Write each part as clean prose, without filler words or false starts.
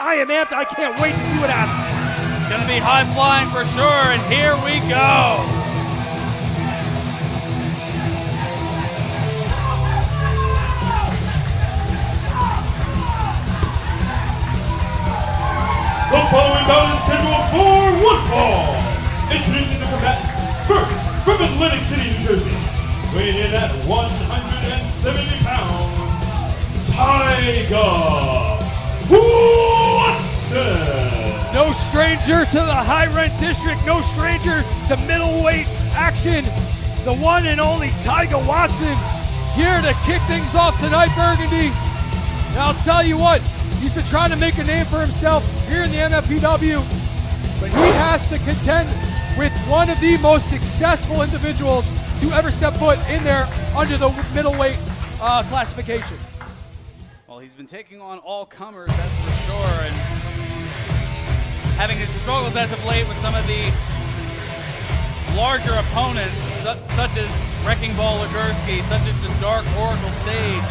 I am amped. I can't wait to see what happens. Gonna be high flying for sure, and here we go. The following bout is scheduled for one fall. Introducing the combatants. First, from Atlantic City, New Jersey, weighing in at 170 pounds, Tyga Watson. No stranger to the high rent district, no stranger to middleweight action. The one and only Tyga Watson here to kick things off tonight, Burgundy. Now I'll tell you what, he's been trying to make a name for himself here in the MFPW, but he has to contend with one of the most successful individuals to ever step foot in there under the middleweight classification. Well, he's been taking on all comers, that's for sure, and having his struggles as of late with some of the larger opponents, such as Wrecking Ball Legursky, such as the Dark Oracle Sage.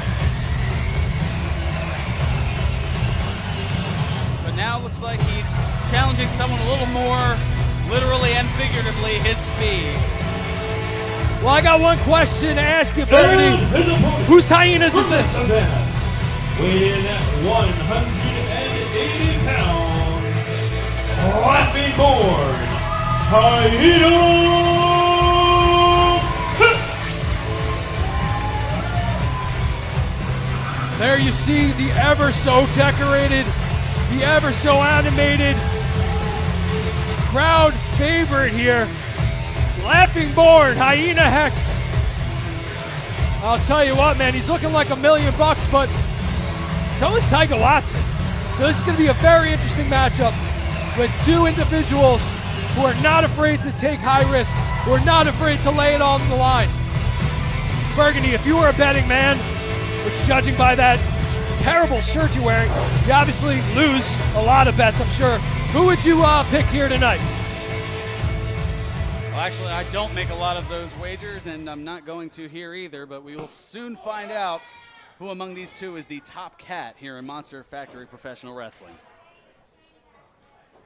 But now it looks like he's challenging someone a little more, literally and figuratively, his speed. Well, I got one question to ask you, Burgundy. Whose Hyenas is this? Weighing at 180 pounds, Laughing Born, Hyena. There you see the ever so decorated, the ever so animated crowd favorite here. Laughing Born, Hyena Hexx. I'll tell you what, man, he's looking like $1 million, but so is Tyga Watson. So this is going to be a very interesting matchup with two individuals who are not afraid to take high risks, who are not afraid to lay it on the line. Burgundy, if you were a betting man, which judging by that terrible shirt you're wearing, you obviously lose a lot of bets, I'm sure. Who would you pick here tonight? Well, actually, I don't make a lot of those wagers, and I'm not going to here either, but we will soon find out who among these two is the top cat here in Monster Factory Professional Wrestling.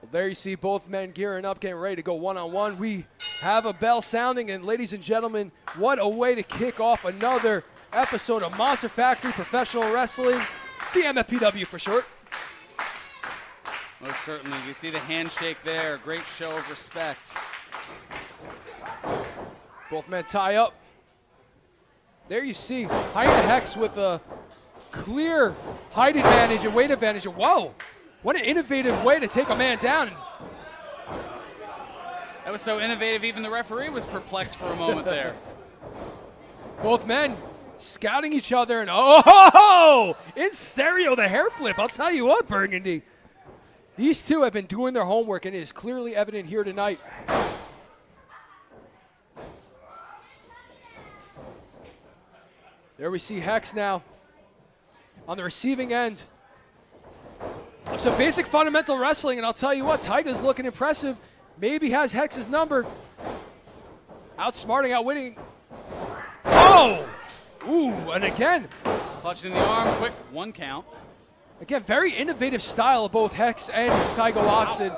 Well, there you see both men gearing up, getting ready to go one-on-one. We have a bell sounding, and ladies and gentlemen, what a way to kick off another episode of Monster Factory Professional Wrestling, the MFPW for short. Most certainly. You see the handshake there. Great show of respect. Both men tie up. There you see Hyena Hexx with a clear height advantage and weight advantage. Whoa, what an innovative way to take a man down. That was so innovative, even the referee was perplexed for a moment there. Both men scouting each other, and oh, in stereo, the hair flip. I'll tell you what, Burgundy. These two have been doing their homework, and it is clearly evident here tonight. There we see Hexx now on the receiving end of some basic fundamental wrestling, and I'll tell you what, Tyga's looking impressive. Maybe has Hexx's number. Outsmarting, outwitting. Oh! Ooh, and again. Clutching the arm, quick, 1 count. Again, very innovative style of both Hexx and Tyga Watson.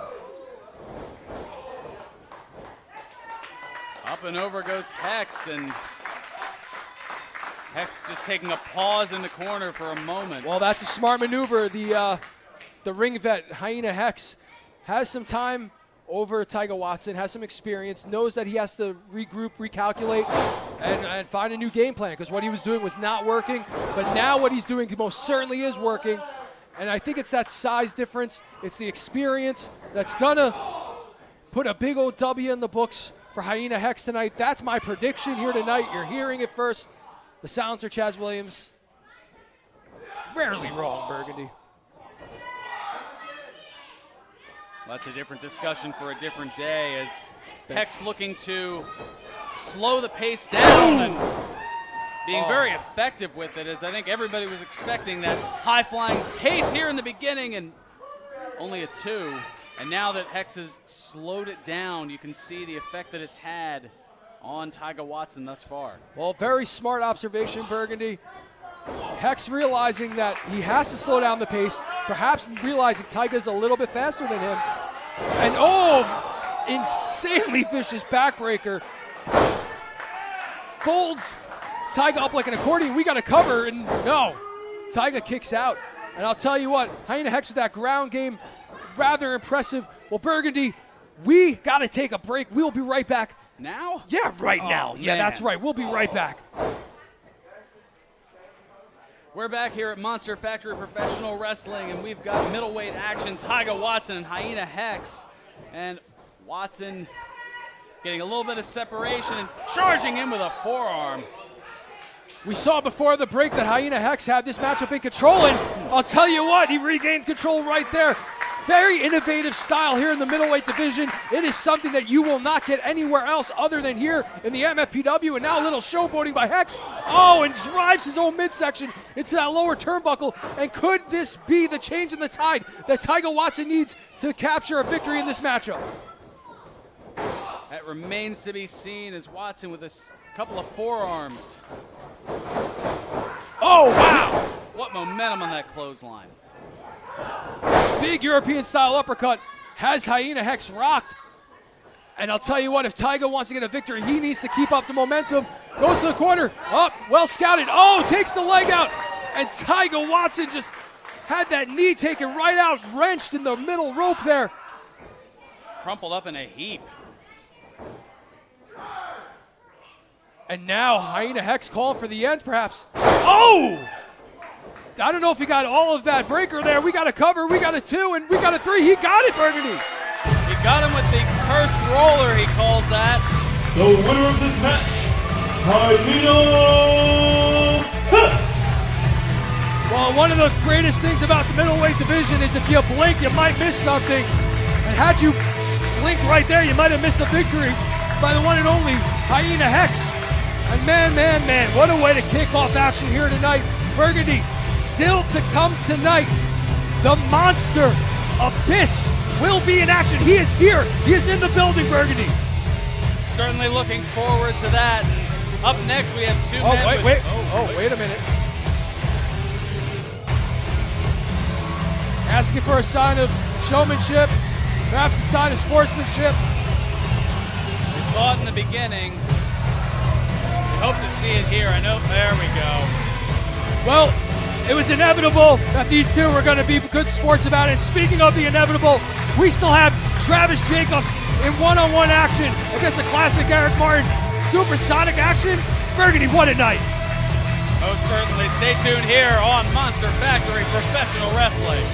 Up and over goes Hexx, and Hexx just taking a pause in the corner for a moment. Well, that's a smart maneuver. The ring vet, Hyena Hexx, has some time over Tyga Watson, has some experience, knows that he has to regroup, recalculate, and find a new game plan, because what he was doing was not working. But now what he's doing most certainly is working. And I think it's that size difference. It's the experience that's going to put a big old W in the books for Hyena Hexx tonight. That's my prediction here tonight. You're hearing it first. The silencer, Chaz Williams. Rarely wrong, Burgundy. Well, that's a different discussion for a different day, as Hexx looking to slow the pace down and being very effective with it, as I think everybody was expecting that high-flying pace here in the beginning, and only a 2. And now that Hexx has slowed it down, you can see the effect that it's had on Tyga Watson thus far. Well, very smart observation, Burgundy. Hexx realizing that he has to slow down the pace, perhaps realizing Tyga's a little bit faster than him. And insanely vicious backbreaker. Folds Tyga up like an accordion. We got to cover, and no. Tyga kicks out. And I'll tell you what, Hyena Hexx with that ground game, rather impressive. Well, Burgundy, we got to take a break. We'll be right back. Now? Yeah, right now. Man. Yeah, that's right. We'll be right back. We're back here at Monster Factory Professional Wrestling, and we've got middleweight action. Tyga Watson and Hyena Hexx. And Watson getting a little bit of separation and charging in with a forearm. We saw before the break that Hyena Hexx had this matchup in control, and I'll tell you what, he regained control right there. Very innovative style here in the middleweight division. It is something that you will not get anywhere else other than here in the MFPW. And now a little showboating by Hexx. Oh, and drives his own midsection into that lower turnbuckle. And could this be the change in the tide that Tyga Watson needs to capture a victory in this matchup? That remains to be seen as Watson with a couple of forearms. Oh, wow! What momentum on that clothesline. Big European-style uppercut has Hyena Hexx rocked. And I'll tell you what, if Tyga wants to get a victory, he needs to keep up the momentum. Goes to the corner. Up, well scouted. Oh, takes the leg out. And Tyga Watson just had that knee taken right out, wrenched in the middle rope there. Crumpled up in a heap. And now Hyena Hexx calling for the end, perhaps. Oh! I don't know if he got all of that breaker there. We got a cover, we got a 2, and we got a 3. He got it, Burgundy. He got him with the cursed roller, he calls that. The winner of this match, Hyena Hexx. Well, one of the greatest things about the middleweight division is if you blink, you might miss something. And had you blinked right there, you might have missed the victory by the one and only Hyena Hexx. And man, what a way to kick off action here tonight. Burgundy, still to come tonight, the Monster Abyss will be in action. He is here. He is in the building, Burgundy. Certainly looking forward to that. Up next, we have two men. Wait a minute. Asking for a sign of showmanship, perhaps a sign of sportsmanship. We saw it in the beginning. We hope to see it here. I know. There we go. Well, it was inevitable that these two were going to be good sports about it. Speaking of the inevitable, we still have Travis Jacobs in one-on-one action against a classic Eric Martin. Supersonic action. Burgundy, what a night. Most certainly. Stay tuned here on Monster Factory Professional Wrestling.